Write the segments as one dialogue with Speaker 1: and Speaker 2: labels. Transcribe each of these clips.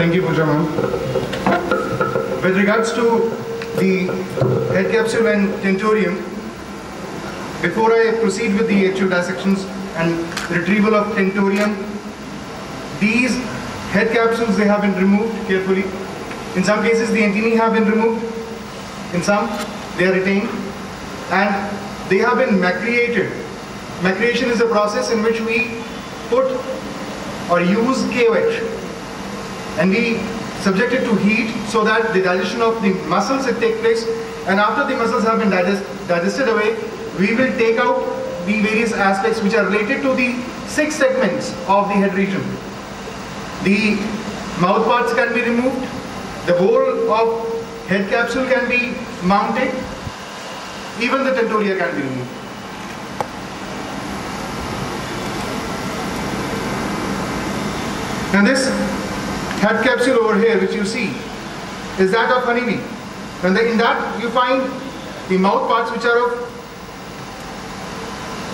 Speaker 1: Thank you, Pooja ma'am. With regards to the head capsule and tentorium, before I proceed with the actual dissections and retrieval of tentorium, these head capsules, they have been removed carefully. In some cases, the antennae have been removed. In some, they are retained. And they have been macerated. Maceration is a process in which we put or use KOH. And we subject it to heat so that the digestion of the muscles will take place. And after the muscles have been digested away, we will take out the various aspects which are related to the 6 segments of the head region. The mouth parts can be removed. The whole of head capsule can be mounted. Even the tentoria can be removed. And this head capsule over here, which you see, is that of honeybee. And in that you find the mouth parts which are of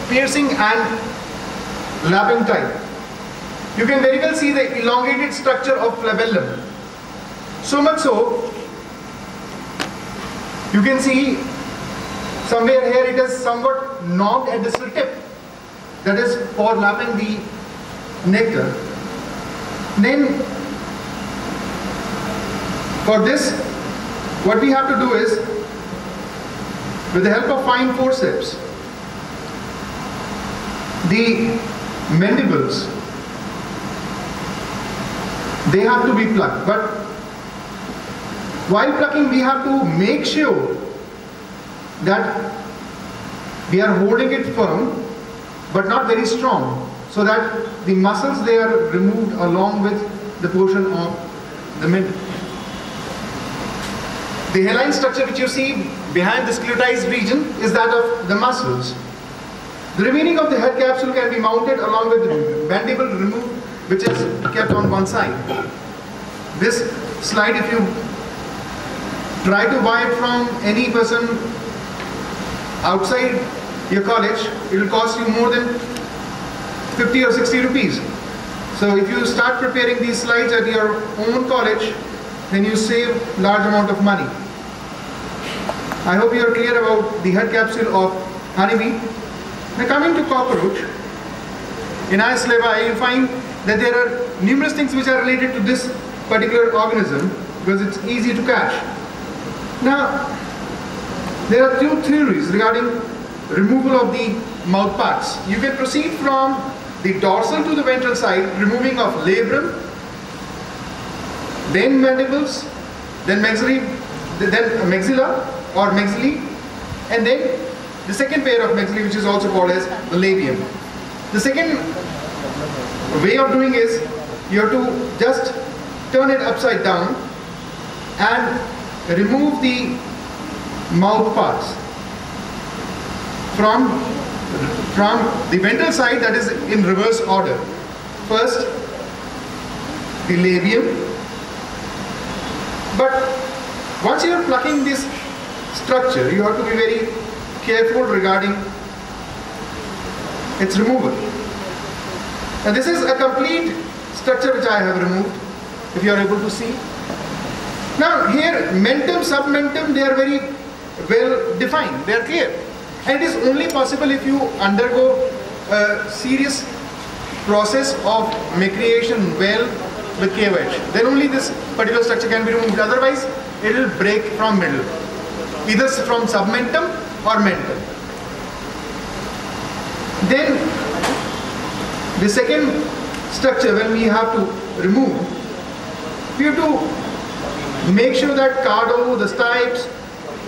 Speaker 1: piercing and lapping type. You can very well see the elongated structure of flabellum. So much so, you can see somewhere here it is somewhat knobbed at the tip. That is for lapping the nectar. Then, for this, what we have to do is, with the help of fine forceps, the mandibles, they have to be plucked. But while plucking, we have to make sure that we are holding it firm, but not very strong, so that the muscles, they are removed along with the portion of the mandible. The hairline structure which you see behind the sclerotized region is that of the muscles. The remaining of the head capsule can be mounted along with the mandible removed, which is kept on one side. This slide, if you try to buy it from any person outside your college, it will cost you more than 50 or 60 rupees. So if you start preparing these slides at your own college, then you save large amount of money. I hope you are clear about the head capsule of honeybee. Now coming to cockroach, in our syllabi you find that there are numerous things which are related to this particular organism because it's easy to catch. Now, there are 2 theories regarding removal of the mouth parts. You can proceed from the dorsal to the ventral side, removing of labrum, then mandibles, then maxilla or maxillae, and then the second pair of maxillae, which is also called as the labium. The second way of doing is you have to just turn it upside down and remove the mouth parts from the ventral side, that is in reverse order. First the labium, but once you are plucking this structure, you have to be very careful regarding its removal. And this is a complete structure which I have removed, if you are able to see. Now here mentum, submentum, they are very well defined, they are clear. And it is only possible if you undergo a serious process of maceration well with KOH. Then only this particular structure can be removed. Otherwise, it will break from middle, either from submentum or mentum. Then the second structure, when we have to remove, we have to make sure that cardo, the stipes,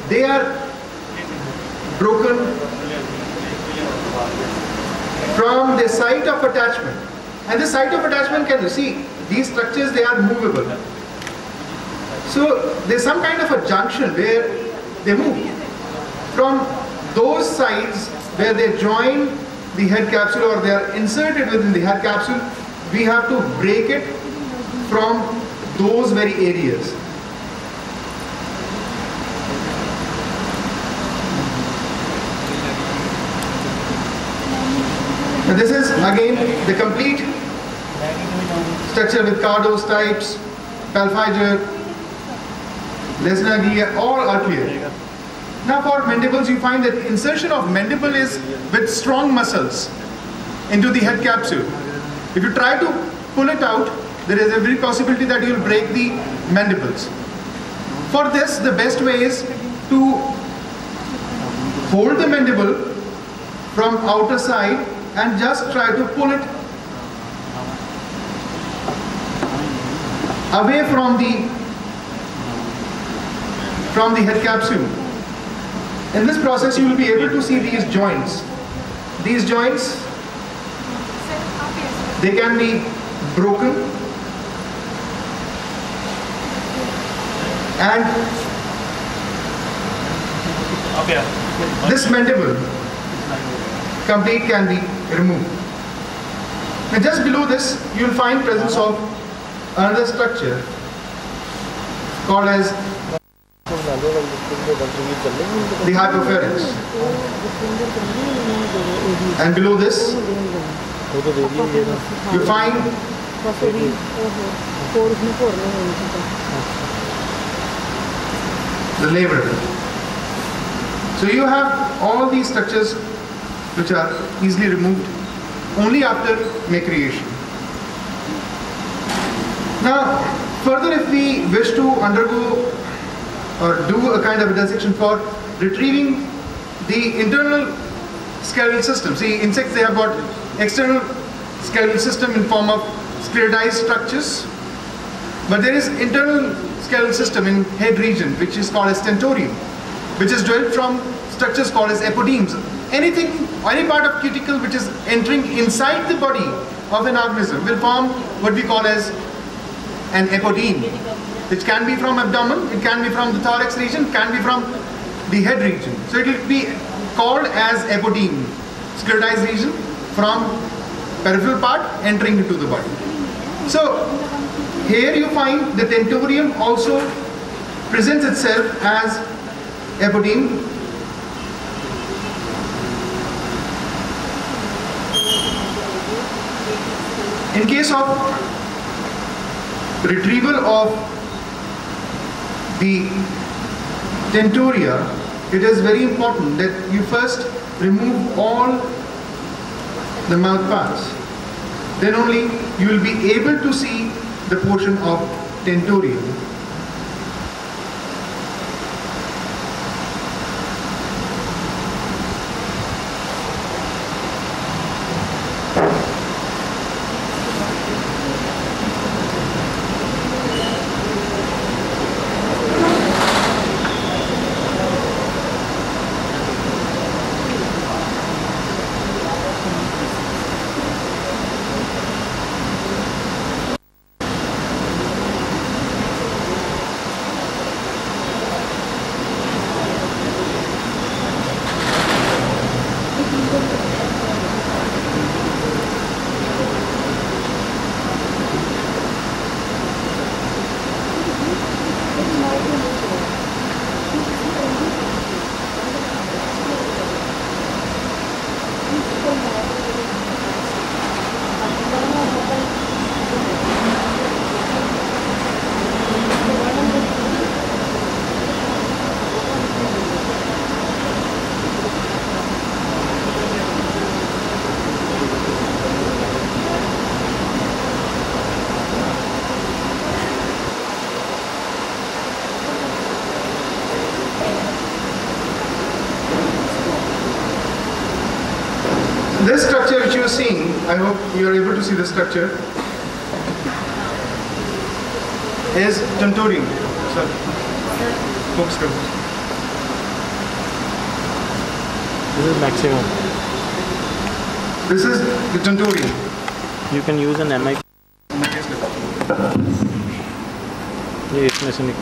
Speaker 1: they are broken from the site of attachment. And the site of attachment, can you see, these structures, they are movable. So there's some kind of a junction where they move. From those sides where they join the head capsule or they are inserted within the head capsule, we have to break it from those very areas. Now this is again the complete structure with cardo, stipes, Palfiger, Lesnaglia, all are clear. Now for mandibles, you find that insertion of mandible is with strong muscles into the head capsule. If you try to pull it out, there is every possibility that you will break the mandibles. For this, the best way is to hold the mandible from outer side and just try to pull it away from the head capsule. In this process, you will be able to see these joints. These joints, they can be broken, and this mandible complete can be removed. Now just below this, you will find presence of another structure called as the hypopharynx. And below this, you find the labrum. So you have all these structures which are easily removed only after macreation. Now, further, if we wish to undergo or do a kind of a dissection for retrieving the internal skeletal system. See, insects, they have got external skeletal system in form of sclerotized structures, but there is internal skeletal system in head region which is called as stentorium, which is derived from structures called as apodemes. Anything, any part of cuticle which is entering inside the body of an organism will form what we call as an apodeme, which can be from abdomen, it can be from the thorax region, it can be from the head region. So it will be called as apodeme, sclerotized region from peripheral part entering into the body. So here you find the tentorium also presents itself as apodeme. In case of retrieval of the tentoria, it is very important that you first remove all the mouth parts. Then only you will be able to see the portion of tentorium. This structure which you are seeing, I hope you are able to see the structure, is tentorium. Sir, focus karo.
Speaker 2: This is maximum.
Speaker 1: This is the tentorium.
Speaker 2: You can use an MI. ये इसमें से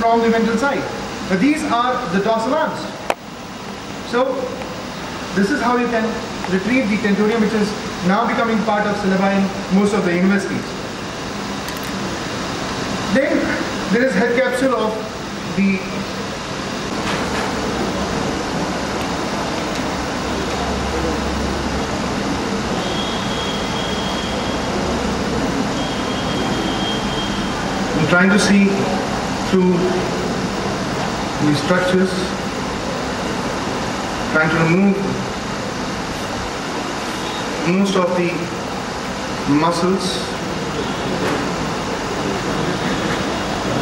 Speaker 1: from the ventral side. Now these are the dorsal arms. So this is how you can retrieve the tentorium, which is now becoming part of syllabi in most of the universities. Then there is head capsule of the I'm trying to see through these structures, trying to remove most of the muscles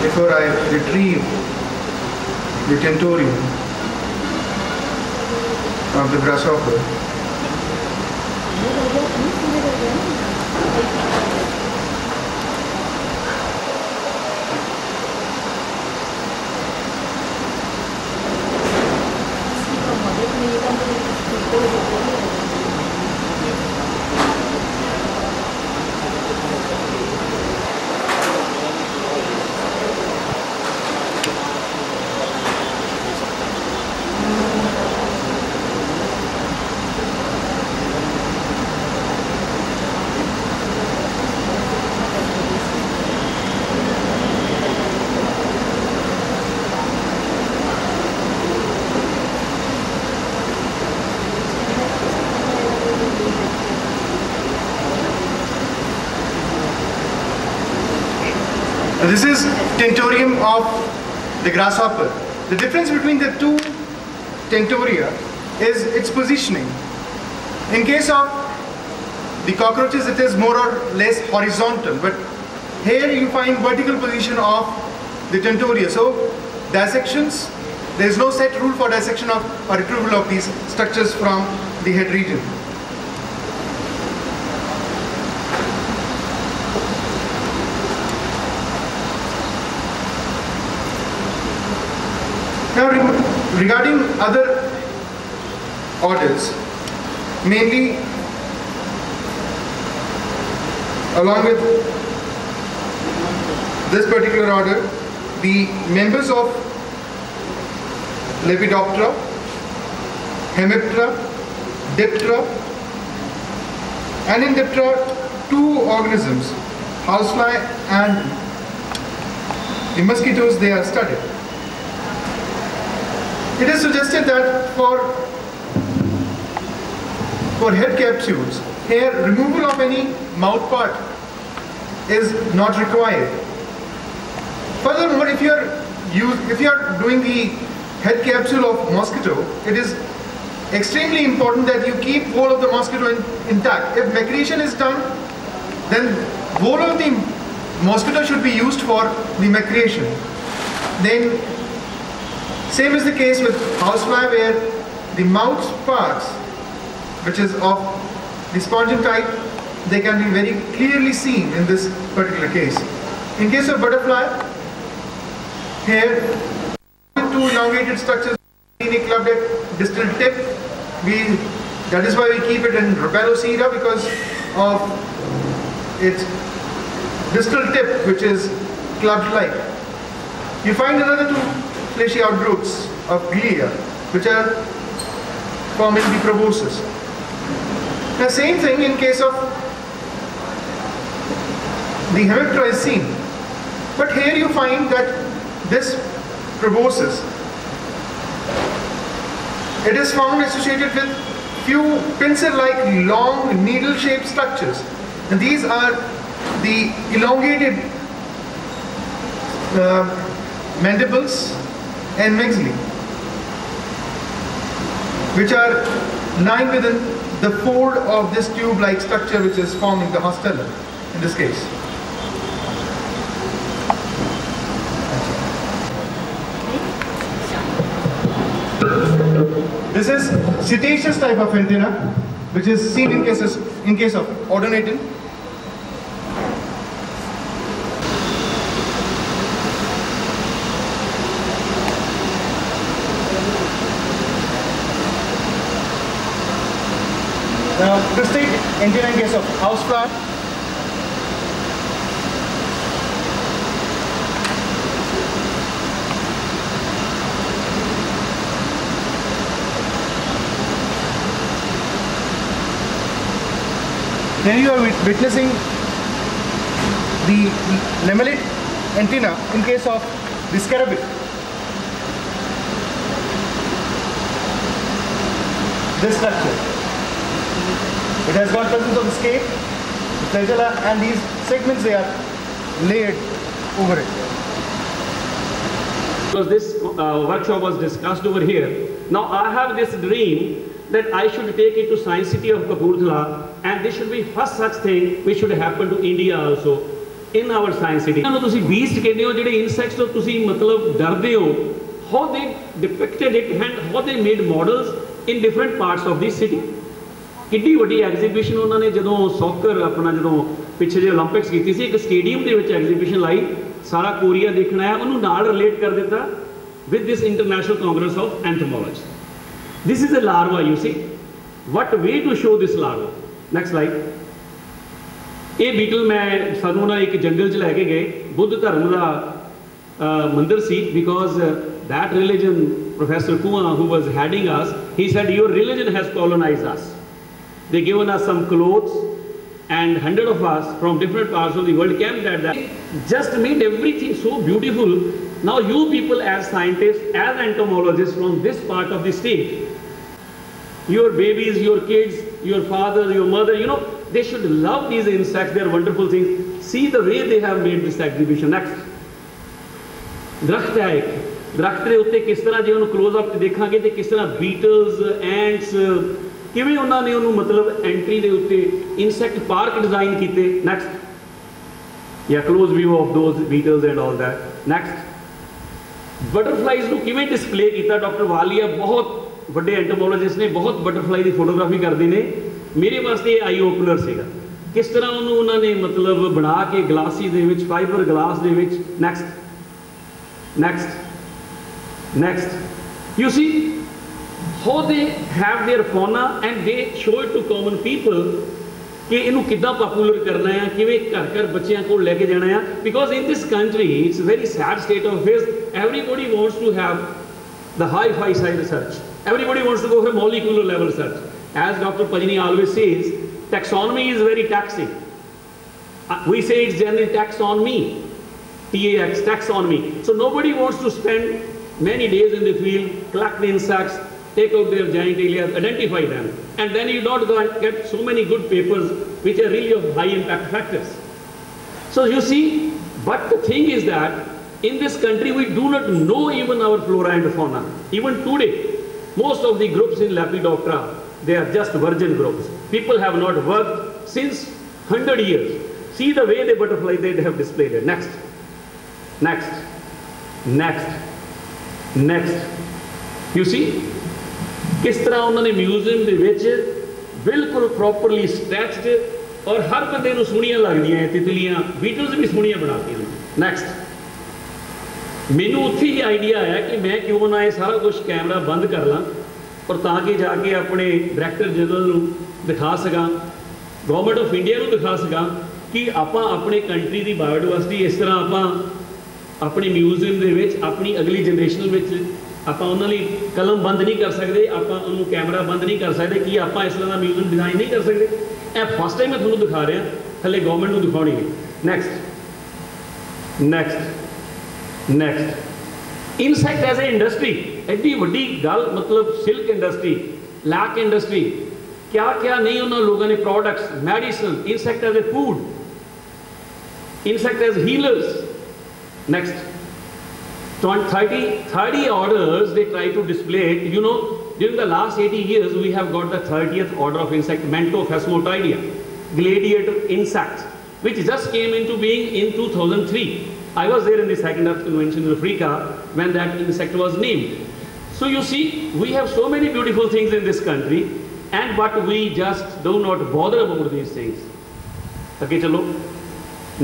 Speaker 1: before I retrieve the tentorium of the grasshopper. This is tentorium of the grasshopper. The difference between the two tentoria is its positioning. In case of the cockroaches, it is more or less horizontal, but here you find vertical position of the tentoria. So dissections, there is no set rule for dissection of or retrieval of these structures from the head region. Now regarding other orders, mainly along with this particular order, the members of Lepidoptera, Hemiptera, Diptera, and in Diptera, two organisms, housefly and the mosquitoes, they are studied. It is suggested that for head capsules, here removal of any mouth part is not required. Furthermore, if you are doing the head capsule of mosquito, it is extremely important that you keep whole of the mosquito intact. If macreation is done, then whole of the mosquito should be used for the macreation. Then same is the case with housefly, where the mouth parts, which is of the spongian type, they can be very clearly seen in this particular case. In case of butterfly, here two elongated structures clubbed at distal tip. That is why we keep it in Rubellocera, because of its distal tip, which is clubbed like. You find another two fleshy outgrowths of glia, which are forming the proboscis. The same thing in case of the hemiptera is seen. But here you find that this proboscis, it is found associated with few pincer-like long needle-shaped structures. And these are the elongated mandibles and maxilla, which are lying within the fold of this tube-like structure which is forming the hostella in this case. This is cetaceous type of antenna, which is seen in case of odonatine. Now, this state antenna in case of housefly. Here you are witnessing the lamellate antenna in case of the scarabid. This structure. It has got presence of the scale, the flagella, and these segments, they are layered over it.
Speaker 3: Because this workshop was discussed over here. Now I have this dream that I should take it to Science City of Kapurthala, and this should be first such thing which should happen to India also in our Science City. You ਤੁਸੀਂ beast ਕਹਿੰਦੇ ਹੋ ਜਿਹੜੇ insects ਤੋਂ ਤੁਸੀਂ ਮਤਲਬ ਡਰਦੇ ਹੋ, how they depicted it and how they made models in different parts of the city. ਕਿੱਡੀ ਵੱਡੀ ਐਗਜ਼ੀਬਿਸ਼ਨ ਉਹਨਾਂ ਨੇ ਜਦੋਂ ਸੌਕਰ ਆਪਣਾ ਜਦੋਂ ਪਿੱਛੇ ਜੇ 올림픽ਸ ਕੀਤੀ ਸੀ ਇੱਕ ਸਟੇਡੀਅਮ ਦੇ ਵਿੱਚ ਐਗਜ਼ੀਬਿਸ਼ਨ ਲਾਈ, ਸਾਰਾ ਕੋਰੀਆ ਦੇਖਣਾ ਹੈ, ਉਹਨੂੰ ਨਾਲ ਰਿਲੇਟ ਕਰ ਦਿੱਤਾ with this International Congress of Entomology. This is a larva, you see. What way to show this larva? Next slide. ਇਹ ਬੀਟਲ ਮੈਂ ਸਾਨੂੰ ਨਾ ਇੱਕ ਜੰਗਲ 'ਚ ਲੈ ਕੇ ਗਏ, ਬੁੱਧ ਧਰਮ ਦਾ ਮੰਦਿਰ ਸੀ, because that religion, Professor Kua, who was heading us, he said, your religion has colonized us. They given us some clothes, and 100 of us from different parts of the world camped at that. Just made everything so beautiful. Now you people as scientists, as entomologists from this part of the state, your babies, your kids, your father, your mother, you know, they should love these insects. They are wonderful things. See the way they have made this exhibition. Next. ਦਰਖਤ ਹੈ ਇੱਕ, ਦਰਖਤ ਦੇ ਉੱਤੇ ਕਿਸ ਤਰ੍ਹਾਂ ਜੇ ਉਹਨੂੰ ਕਲੋਜ਼ ਅਪ ਦੇਖਾਂਗੇ ਤੇ ਕਿਸ ਤਰ੍ਹਾਂ ਬੀਟਲਸ, ਐਂਟਸ, ਕਿਵੇਂ ਉਹਨਾਂ ਨੇ ਉਹਨੂੰ ਮਤਲਬ ਐਂਟਰੀ ਦੇ ਉੱਤੇ ਇਨਸੈਕਟ ਪਾਰਕ ਡਿਜ਼ਾਈਨ ਕੀਤੇ. ਨੈਕਸਟ ਜਾਂ close view of those beetles and all that. Next butterflies ਨੂੰ ਕਿਵੇਂ ਡਿਸਪਲੇ ਕੀਤਾ. ਡਾਕਟਰ ਵਾਲੀਆ ਬਹੁਤ ਵੱਡੇ ਐਂਟੋਮੋਲੋਜਿਸਟ ਨੇ, ਬਹੁਤ ਬਟਰਫਲਾਈ ਦੀ ਫੋਟੋਗ੍ਰਾਫੀ ਕਰਦੇ ਨੇ. ਮੇਰੇ ਵਾਸਤੇ ਆਈ ਓਪਨਰ ਸੀਗਾ ਕਿਸ ਤਰ੍ਹਾਂ ਉਹਨੂੰ ਉਹਨਾਂ ਨੇ ਮਤਲਬ ਬਣਾ ਕੇ ਗਲਾਸੀ ਦੇ ਵਿੱਚ, ਫਾਈਬਰ ਗਲਾਸ ਦੇ ਵਿੱਚ. Next next you see how they have their fauna and they show it to common people ਕਿ ਇਹਨੂੰ ਕਿੱਦਾਂ ਪਪੂਲਰ ਕਰਨਾ ਹੈ, ਕਿਵੇਂ ਘਰ ਘਰ ਬੱਚਿਆਂ ਕੋਲ ਲੈ ਕੇ ਜਾਣਾ ਹੈ. because in this country it's a very sad state of affairs. Everybody wants to have the hi-fi side research. Everybody wants to go for molecular level research. As Dr. Pajani always says, taxonomy is very taxing. We say it's generally taxonomy. TAX, taxonomy. So nobody wants to spend many days in the field, collect the insects, take out their genitalia, identify them, and then you don't get so many good papers which are really of high impact factors. So you see, but the thing is that in this country we do not know even our flora and fauna. Even today, most of the groups in Lepidoptera, they are just virgin groups. People have not worked since 100 years. See the way the butterfly they have displayed it. Next. You see ਕਿਸ ਤਰ੍ਹਾਂ ਉਹਨਾਂ ਨੇ museum ਦੇ ਵਿੱਚ ਬਿਲਕੁਲ properly ਸਟੈਚਡ ਔਰ ਹਰ ਬੰਦੇ ਨੂੰ ਸੋਹਣੀਆਂ ਲੱਗਦੀਆਂ ਤਿਤਲੀਆਂ, ਬੀਟਲਸ ਵੀ ਸੋਹਣੀਆਂ ਬਣਾਤੀਆਂ. ਨੈਕਸਟ ਮੈਨੂੰ ਉੱਥੇ ਹੀ ਆਈਡੀਆ ਆਇਆ ਕਿ ਮੈਂ ਕਿਉਂ ਨਾ ਇਹ ਸਾਰਾ ਕੁਝ ਕੈਮਰਾ ਬੰਦ ਕਰ ਲਾਂ ਔਰ ਤਾਂ ਕਿ ਜਾ ਕੇ ਆਪਣੇ ਡਾਇਰੈਕਟਰ ਜਨਰਲ ਨੂੰ ਦਿਖਾ ਸਕਾਂ, ਗਵਰਨਮੈਂਟ ਆਫ ਇੰਡੀਆ ਨੂੰ ਦਿਖਾ ਸਕਾਂ ਕਿ ਆਪਾਂ ਆਪਣੇ ਕੰਟਰੀ ਦੀ ਬਾਇਓਡਾਇਵਰਸਿਟੀ ਇਸ ਤਰ੍ਹਾਂ ਆਪਾਂ अपने म्यूजियम ਦੇ ਵਿੱਚ अपनी अगली जनरेशन ਵਿੱਚ ਆਪਾਂ ਉਹਨਾਂ ਲਈ ਕਲਮ ਬੰਦ ਨਹੀਂ ਕਰ ਸਕਦੇ, ਆਪਾਂ ਉਹਨੂੰ ਕੈਮਰਾ ਬੰਦ ਨਹੀਂ ਕਰ ਸਕਦੇ ਕਿ ਆਪਾਂ ਇਸ ਤਰ੍ਹਾਂ ਦਾ ਮਿਊਜ਼ੀਅਮ ਡਿਜ਼ਾਈਨ ਨਹੀਂ ਕਰ ਸਕਦੇ. ਇਹ ਫਸਟ ਟਾਈਮ ਮੈਂ ਤੁਹਾਨੂੰ ਦਿਖਾ ਰਿਹਾ, ਹਲੇ ਗਵਰਨਮੈਂਟ ਨੂੰ ਦਿਖਾਉਣੀ ਹੈ. Next insect as a industry, ਐਡੀ ਵੱਡੀ ਗੱਲ, ਮਤਲਬ ਸਿਲਕ ਇੰਡਸਟਰੀ, ਲੈਕ ਇੰਡਸਟਰੀ, क्या नहीं उन्होंने लोगों ने products, medicine, insect as a food, insect as healers. Next, 30 orders they try to display. You know, during the last 80 years, we have got the 30th order of insect, Mantophasmatidia, gladiator insect, which just came into being in 2003. I was there in the Second Earth Convention in Africa when that insect was named. So you see, we have so many beautiful things in this country, but we just do not bother about these things. Okay, chalo.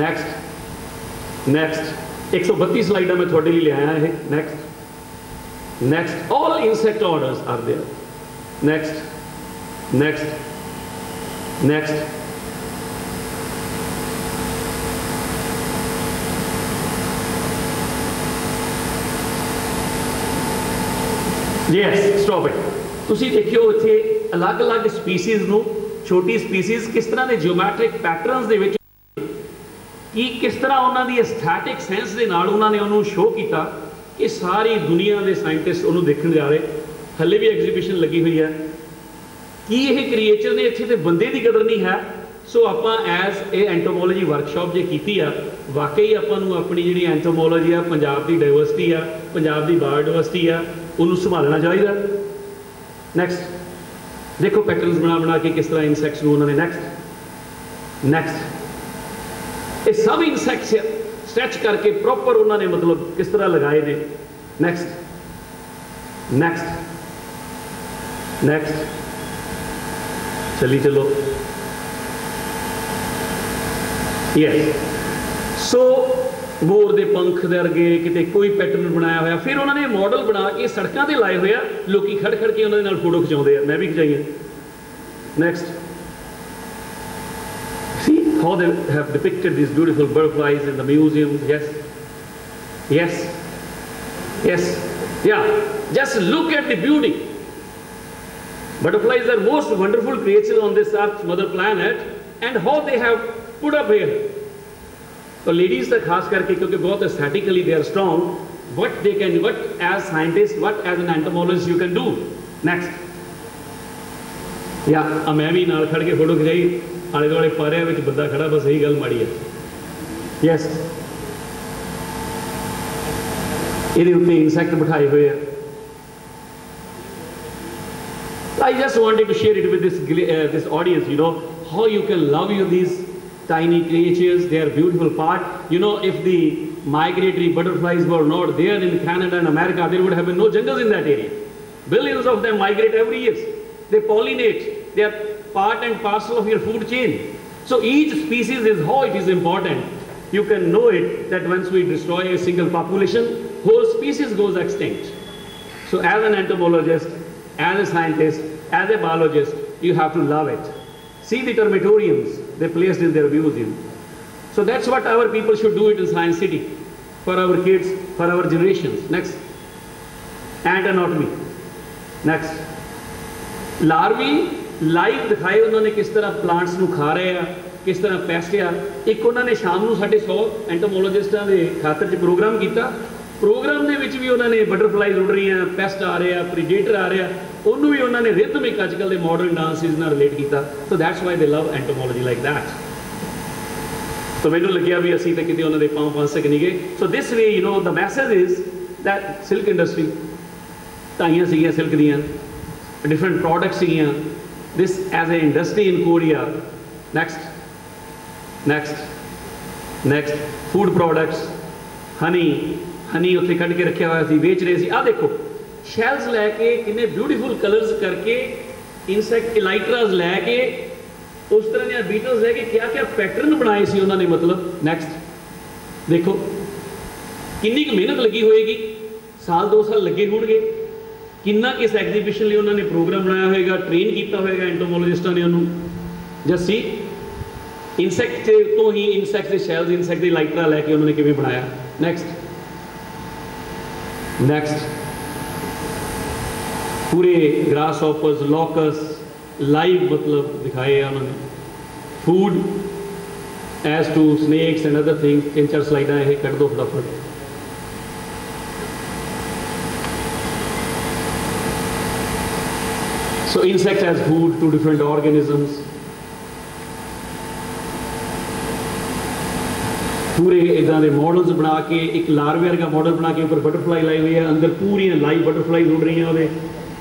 Speaker 3: Next. 132 slide मैं थोड़े लिए ले आया है. Next all insect orders are there. Next yes stop it. ਤੁਸੀਂ ਦੇਖਿਓ ਇੱਥੇ ਅਲੱਗ-ਅਲੱਗ ਸਪੀਸੀਜ਼ ਨੂੰ ਛੋਟੀ ਸਪੀਸੀਜ਼ ਕਿਸ ਤਰ੍ਹਾਂ ਦੇ ਜਿਓਮੈਟ੍ਰਿਕ ਪੈਟਰਨਸ ਦੇ ਵਿੱਚ ਕਿ ਕਿਸ ਤਰ੍ਹਾਂ ਉਹਨਾਂ ਦੀ ਐਸਥੈਟਿਕ ਸੈਂਸ ਦੇ ਨਾਲ ਉਹਨਾਂ ਨੇ ਉਹਨੂੰ ਸ਼ੋਅ ਕੀਤਾ ਕਿ ਸਾਰੀ ਦੁਨੀਆ ਦੇ ਸਾਇੰਟਿਸਟ ਉਹਨੂੰ ਦੇਖਣ ਜਾ ਰਹੇ। ਹੱਲੇ ਵੀ ਐਗਜ਼ੀਬਿਸ਼ਨ ਲੱਗੀ ਹੋਈ ਹੈ। ਕੀ ਇਹ ਕ੍ਰੀਏਚਰ ਨੇ, ਇੱਥੇ ਤੇ ਬੰਦੇ ਦੀ ਕਦਰ ਨਹੀਂ ਹੈ। ਸੋ ਆਪਾਂ ਐਜ਼ ਇਹ ਐਂਟੋਮੋਲੋਜੀ ਵਰਕਸ਼ਾਪ ਜੇ ਕੀਤੀ ਆ, ਵਾਕਈ ਆਪਾਂ ਨੂੰ ਆਪਣੀ ਜਿਹੜੀ ਐਂਟੋਮੋਲੋਜੀ ਆ, ਪੰਜਾਬ ਦੀ ਡਾਇਵਰਸਿਟੀ ਆ, ਪੰਜਾਬ ਦੀ ਬਾਇਓਡਾਇਵਰਸਿਟੀ ਆ, ਉਹਨੂੰ ਸੰਭਾਲਣਾ ਚਾਹੀਦਾ। ਨੈਕਸਟ ਦੇਖੋ ਪੈਟਰਨਸ ਬਣਾ ਕੇ ਕਿਸ ਤਰ੍ਹਾਂ ਇਨਸੈਕਟਸ ਨੂੰ ਉਹਨਾਂ ਨੇ ਨੈਕਸਟ ਇਹ ਸਭ ਇਨਸੈਕਟਸ ਸਟ੍ਰੈਚ ਕਰਕੇ ਪ੍ਰੋਪਰ ਉਹਨਾਂ ਨੇ ਮਤਲਬ ਕਿਸ ਤਰ੍ਹਾਂ ਲਗਾਏ ਨੇ। ਨੈਕਸਟ ਚਲੀ ਚਲੋ। ਯੈਸ ਸੋ ਮੋਰ ਦੇ ਪੰਖ ਦੇ ਅਰਗੇ ਕਿਤੇ ਕੋਈ ਪੈਟਰਨ ਬਣਾਇਆ ਹੋਇਆ, ਫਿਰ ਉਹਨਾਂ ਨੇ ਮਾਡਲ ਬਣਾ ਕੇ ਸੜਕਾਂ ਤੇ ਲਾਏ ਹੋਏ ਆ, ਲੋਕੀ ਖੜ ਕੇ ਉਹਨਾਂ ਦੇ ਨਾਲ ਫੋਟੋ ਖਿਚਾਉਂਦੇ ਆ, ਮੈਂ ਵੀ ਖਿਚਾਈਆਂ। Next see how they have depicted these beautiful butterflies in the museums. Yes, yeah, just look at the beauty. Butterflies are most wonderful creatures on this earth, mother planet, and how they have put up here. So ladies tak khas karke kyunki bahut aesthetically they are strong, what as scientists, what as an entomologist you can do. Next yeah मैं भी नाल खड़ के photo खिचाई, आले दुआले पारिया विच बंदा खड़ा, बस यही गल माड़ी है। यस ਇਹਦੇ ਉੱਤੇ ਇਨਸੈਕਟ ਬਿਠਾਏ ਹੋਏ ਆ। I just wanted to share it with this audience, you know, how you can love these tiny creatures. They are beautiful part. You know, if the migratory butterflies were not there in Canada and America, there would have been no jungles in that area. Billions of them migrate every year. They pollinate. They are part and parcel of your food chain. So each species is how it is important. You can know it that once we destroy a single population, whole species goes extinct. So as an entomologist, as a scientist, as a biologist, you have to love it. See the termitoriums they placed in their museum. So that's what our people should do it in Science City for our kids, for our generations. Next, ant anatomy. Next, larvae live ਦਿਖਾਏ ਉਹਨਾਂ ਨੇ ਕਿਸ ਤਰ੍ਹਾਂ plants ਨੂੰ ਖਾ ਰਹੇ ਆ, ਕਿਸ ਤਰ੍ਹਾਂ ਪੈਸਟ ਆ। ਇੱਕ ਉਹਨਾਂ ਨੇ ਸ਼ਾਮ ਨੂੰ ਸਾਡੇ 100 ਐਂਟੋਮੋਲੋਜਿਸਟਾਂ ਦੇ ਖਾਤਰ 'ਚ ਪ੍ਰੋਗਰਾਮ ਕੀਤਾ। ਪ੍ਰੋਗਰਾਮ ਦੇ ਵਿੱਚ ਵੀ ਉਹਨਾਂ ਨੇ ਬਟਰਫਲਾਈਜ਼ ਉੱਡ ਰਹੀਆਂ, ਪੈਸਟ ਆ ਰਹੇ ਆ, ਪ੍ਰੀਡੇਟਰ ਆ ਰਹੇ ਆ, ਉਹਨੂੰ ਵੀ ਉਹਨਾਂ ਨੇ ਰਿਦਮਿਕ ਅੱਜ ਕੱਲ੍ਹ ਦੇ ਮਾਡਰਨ ਡਾਂਸਿਸ ਨਾਲ ਰਿਲੇਟ ਕੀਤਾ। ਸੋ ਦੈਟਸ ਵਾਈ ਦੇ ਲਵ ਐਂਟੋਮੋਲੋਜੀ ਲਾਈਕ ਦੈਟ। ਸੋ ਮੈਨੂੰ ਲੱਗਿਆ ਵੀ ਅਸੀਂ ਤਾਂ ਕਿਤੇ ਉਹਨਾਂ ਦੇ ਪਾँव ਪਾ ਸਕ ਨਹੀਂ ਗਏ। So this way you know the message is that silk industry ਢਾਈਆਂ ਸੀਗੀਆਂ ਸਿਲਕ ਦੀਆਂ, ਡਿਫਰੈਂਟ ਪ੍ਰੋਡਕਟਸ ਸੀਗੀਆਂ। This as an industry in Korea. Next, food products, honey ਉੱਥੇ ਕੱਢ ਕੇ ਰੱਖਿਆ ਹੋਇਆ ਸੀ, ਵੇਚ ਰਹੇ ਸੀ। ਆਹ ਦੇਖੋ ਸ਼ੈਲਸ ਲੈ ਕੇ ਕਿੰਨੇ ਬਿਊਟੀਫੁਲ ਕਲਰਸ ਕਰਕੇ, ਇਨਸੈਕਟ ਇਲਾਈਟਰਾਸ ਲੈ ਕੇ, ਉਸ ਤਰ੍ਹਾਂ ਦੀਆਂ ਬੀਟਲਸ ਲੈ ਕੇ ਕਿਆ ਪੈਟਰਨ ਬਣਾਏ ਸੀ ਉਹਨਾਂ ਨੇ ਮਤਲਬ। ਨੈਕਸਟ ਦੇਖੋ ਕਿੰਨੀ ਕੁ ਮਿਹਨਤ ਲੱਗੀ ਹੋਏਗੀ, ਸਾਲ 2 ਸਾਲ ਲੱਗੇ ਹੋਣਗੇ, ਕਿੰਨਾ ਕਿਸ ਐਗਜ਼ੀਬਿਸ਼ਨ ਲਈ ਉਹਨਾਂ ਨੇ ਪ੍ਰੋਗਰਾਮ ਬਣਾਇਆ ਹੋਏਗਾ, ਟ੍ਰੇਨ ਕੀਤਾ ਹੋਏਗਾ ਐਂਟੋਮੋਲੋਜਿਸਟਾਂ ਨੇ ਉਹਨੂੰ। ਜੱਸੀ ਇਨਸੈਕਟ ਦੇ ਉੱਤੋਂ ਹੀ ਇਨਸੈਕਟ ਦੇ ਸ਼ੈਲਸ, ਇਨਸੈਕਟ ਦੇ ਲਾਈਟਰਾ ਲੈ ਕੇ ਉਹਨਾਂ ਨੇ ਕਿਵੇਂ ਬਣਾਇਆ। ਨੈਕਸਟ ਪੂਰੇ ਗ੍ਰਾਸ ਹੌਪਰਸ, ਲੋਕਸ ਲਾਈਵ ਮਤਲਬ ਦਿਖਾਏ ਆ ਉਹਨਾਂ ਨੇ। Food as to snacks and other things. 3-4 ਸਲਾਈਡਾਂ ਇਹ ਕੱਢ ਦਿਓ ਫਟਾਫਟ। So insect as food to different organisms. पूरे इदां दे मॉडल्स बना के, एक लार्वे वर्गा मॉडल बना के ऊपर बटरफ्लाई लाई हुई है, अंदर पूरी लाइव बटरफ्लाई उड़ रही हैं।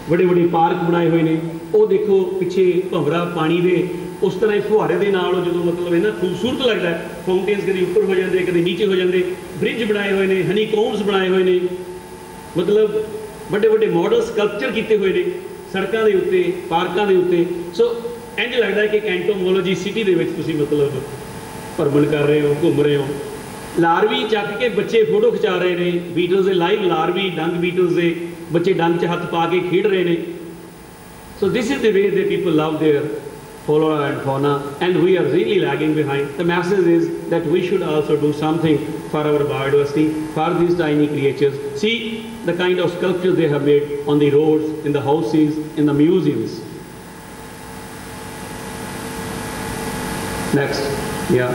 Speaker 3: बड़े बड़े पार्क बनाए हुए ने। वो देखो पिछे भंवरा पानी दे उस तरह फुहारे दे नाल जो मतलब इन्ना खूबसूरत लगता है। फाउंटेन्स कभी ऊपर हो जाते, कभी नीचे हो जाते। ब्रिज बनाए हुए ने, हनी कोम्स बनाए हुए ने, मतलब बड़े बड़े मॉडल स्कल्पचर किए हुए ने सड़कों के उत्ते, पार्कों के उत्ते। सो इंज लगता है कि एक एंटोमोलोजी सिटी के मतलब भ्रमण कर रहे हो, घूम रहे हो। लारवी चक के बच्चे फोटो खिंचा रहे हैं, बीटल्स के लाइव लारवी डंग बीटल्स के बच्चे डंग च हथ पा के खेड रहे हैं। So this is the way the people love their flora and fauna, and we are really lagging behind. The message is that we should also do something for our biodiversity, for these tiny creatures. See the kind of sculptures they have made on the roads, in the houses, in the museums. Next, yeah.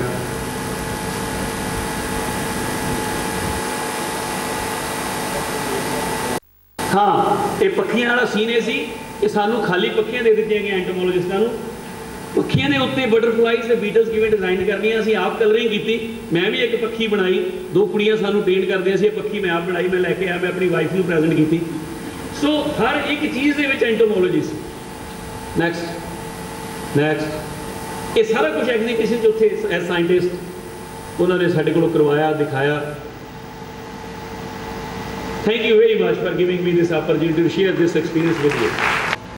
Speaker 3: हाँ, ये पक्षियों वाला scene ये सी कि सानू खाली पक्षियां दे दित्तियां गईयां एंटोमोलॉजिस्टां नू। पक्षियों के उत्ते बटरफ्लाइज ते बीटल्स किवें डिजाइन करनियां असीं आप कलरिंग कीती। मैं भी एक पक्षी बनाई, 2 कुड़ियां सानू ट्रेन करदियां सी, पक्षी मैं आप बनाई, मैं लैके आया, मैं अपनी वाइफ नू प्रेजेंट की। सो हर एक चीज़ दे विच एंटोमोलॉजी सी। नेक्स्ट ये सारा कुछ एग्जीबिशन उत्थे एज साइंटिस्ट उन्होंने साडे कोलों करवाया, दिखाया। Thank you very much for giving me this opportunity to share this experience with you.